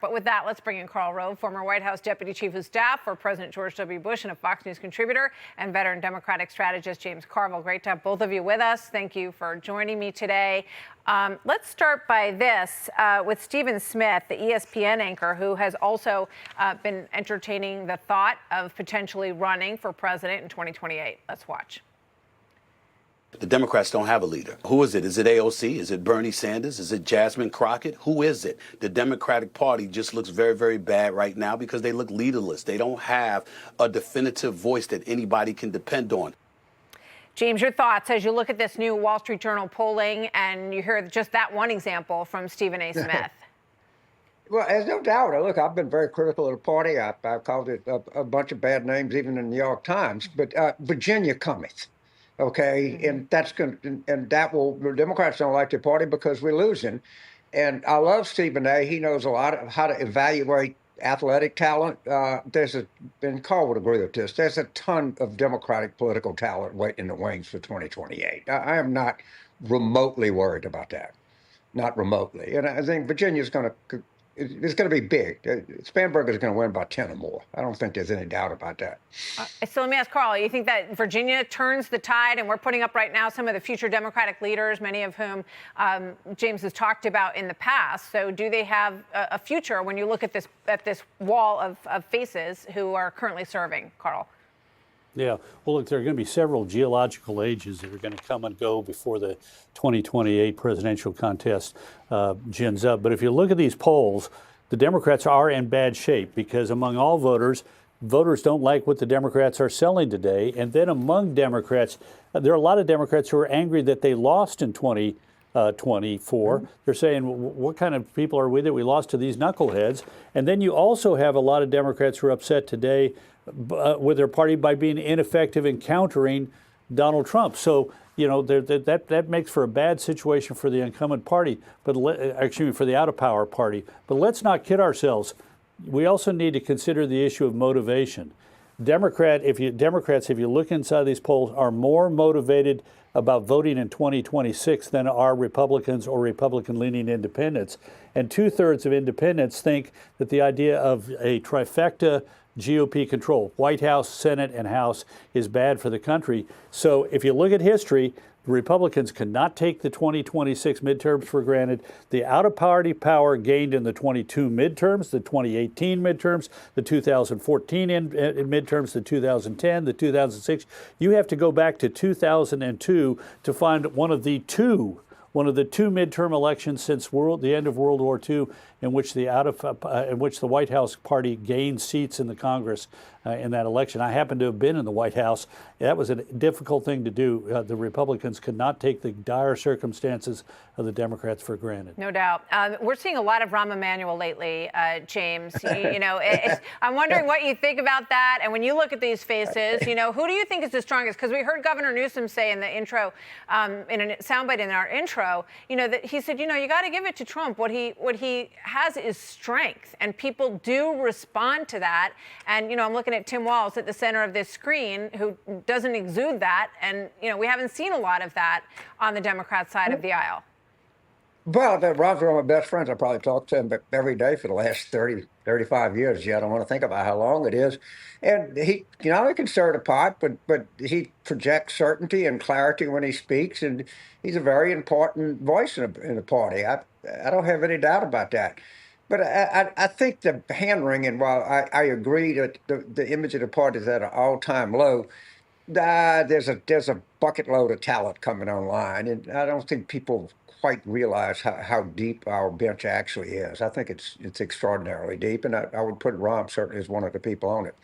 But with that, let's bring in Karl Rove, former White House Deputy Chief of Staff for President George W. Bush and a Fox News contributor, and veteran Democratic strategist James Carville. Great to have both of you with us. Thank you for joining me today. Let's start by this with Stephen Smith, the ESPN anchor, who has also been entertaining the thought of potentially running for president in 2028. Let's watch. The Democrats don't have a leader. Who is it? Is it AOC? Is it Bernie Sanders? Is it Jasmine Crockett? Who is it? The Democratic Party just looks very, very bad right now because they look leaderless. They don't have a definitive voice that anybody can depend on. James, your thoughts as you look at this new Wall Street Journal polling and you hear just that one example from Stephen A. Smith? Well, there's no doubt. Look, I've been very critical of the party. I've called it a bunch of bad names, even in the New York Times. But Virginia cometh. Okay, and that's going, and that will. The Democrats don't like the party because we're losing. And I love Stephen A. He knows a lot of how to evaluate athletic talent. And Carl would agree with this. There's a ton of Democratic political talent waiting in the wings for 2028. I am not remotely worried about that, not remotely. And I think Virginia's going to. It's going to be big. Spanberger is going to win by 10 or more. I don't think there's any doubt about that. So let me ask Karl, you think that Virginia turns the tide, and we're putting up right now some of the future Democratic leaders, many of whom James has talked about in the past. So do they have a future when you look at this wall of faces who are currently serving, Karl? Yeah, well, look, there are going to be several geological ages that are going to come and go before the 2028 presidential contest gins up. But if you look at these polls, the Democrats are in bad shape because among all voters, voters don't like what the Democrats are selling today. And then among Democrats, there are a lot of Democrats who are angry that they lost in 2024. They're saying, what kind of people are we that we lost to these knuckleheads? And then you also have a lot of Democrats who are upset today with their party by being ineffective in countering Donald Trump. So, you know, that makes for a bad situation for the incumbent party, but for the out-of-power party. But let's not kid ourselves. We also need to consider the issue of motivation. Democrats, if you look inside these polls, are more motivated about voting in 2026 than are Republicans or Republican-leaning independents. And 2/3 of independents think that the idea of a trifecta GOP control, White House, Senate, and House, is bad for the country. So if you look at history, the Republicans cannot take the 2026 midterms for granted. The out-of-party power gained in the 22 midterms, the 2018 midterms, the 2014 midterms, the 2010, the 2006. You have to go back to 2002 to find one of the two midterm elections since the end of World War II in which the White House party gained seats in the Congress in that election. I happen to have been in the White House. That was a difficult thing to do. The Republicans could not take the dire circumstances of the Democrats for granted. No doubt. We're seeing a lot of Rahm Emanuel lately, James. I'm wondering what you think about that. And when you look at these faces, who do you think is the strongest? Because we heard Governor Newsom say in the intro, in a soundbite in our intro, that he said, you got to give it to Trump. What he has is strength, and people do respond to that. And I'm looking at Tim Walz at the center of this screen, who doesn't exude that, and we haven't seen a lot of that on the Democrat side of the aisle. Well, Rob's one of my best friends. I probably talked to him every day for the last 30, 35 years. Yeah, I don't want to think about how long it is. And he can stir the pot, but he projects certainty and clarity when he speaks, and he's a very important voice in the party. I don't have any doubt about that. But I think the hand-wringing, while I agree that the image of the party is at an all-time low, there's a bucket load of talent coming online, and I don't think people quite realize how deep our bench actually is. I think it's extraordinarily deep, and I would put Rahm certainly as one of the people on it.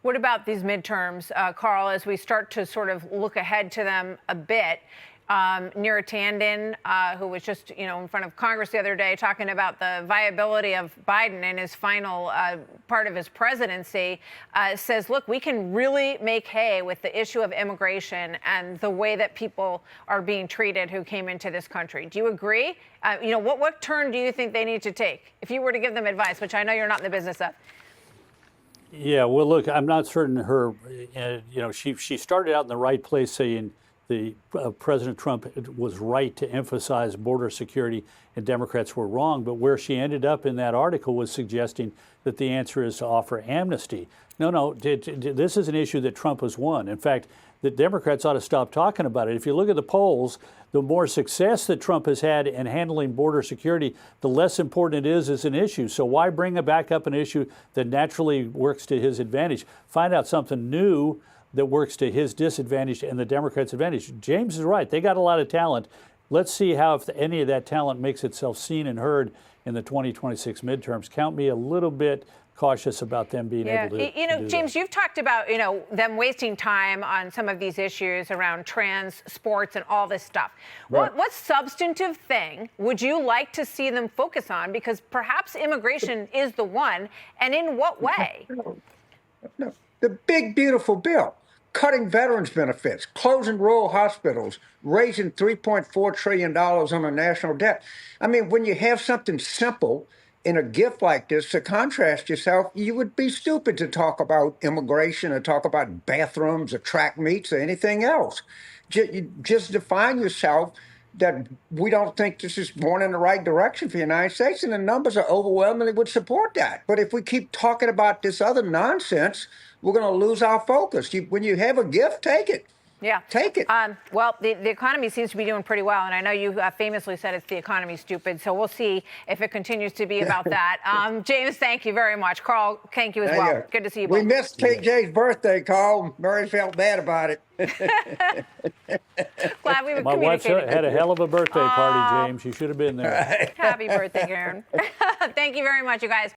What about these midterms, Karl, as we start to sort of look ahead to them a bit? Neera Tanden, who was just, in front of Congress the other day talking about the viability of Biden in his final part of his presidency, says, look, we can really make hay with the issue of immigration and the way that people are being treated who came into this country. Do you agree? What turn do you think they need to take if you were to give them advice, which I know you're not in the business of? Yeah, well, look, I'm not certain she started out in the right place saying, President Trump was right to emphasize border security and Democrats were wrong. But where she ended up in that article was suggesting that the answer is to offer amnesty. No, this is an issue that Trump has won. In fact, the Democrats ought to stop talking about it. If you look at the polls, the more success that Trump has had in handling border security, the less important it is as an issue. So why bring back up an issue that naturally works to his advantage? Find out something new that works to his disadvantage and the Democrats' advantage. James is right. They got a lot of talent. Let's see how if any of that talent makes itself seen and heard in the 2026 midterms. Count me a little bit cautious about them being able to do James, that. you've talked about, them wasting time on some of these issues around trans sports and all this stuff. Right. What substantive thing would you like to see them focus on? Because perhaps immigration is the one, and in what way? No. The big, beautiful bill, cutting veterans benefits, closing rural hospitals, raising $3.4 trillion on the national debt. I mean, when you have something simple in a gift like this to contrast yourself, you would be stupid to talk about immigration or talk about bathrooms or track meets or anything else. Just define yourself that we don't think this is going in the right direction for the United States, and the numbers are overwhelmingly would support that. But if we keep talking about this other nonsense, we're going to lose our focus. When you have a gift, take it. Yeah. Take it. Well, the economy seems to be doing pretty well, and I know you famously said it's the economy stupid, so we'll see if it continues to be about that. James, thank you very much. Karl, thank you as well. Good to see you both. We missed KJ's birthday, Karl. Murray felt bad about it. Glad we were My wife communicating. had a hell of a birthday party, James. You should have been there. Happy birthday, Karen. Thank you very much, you guys.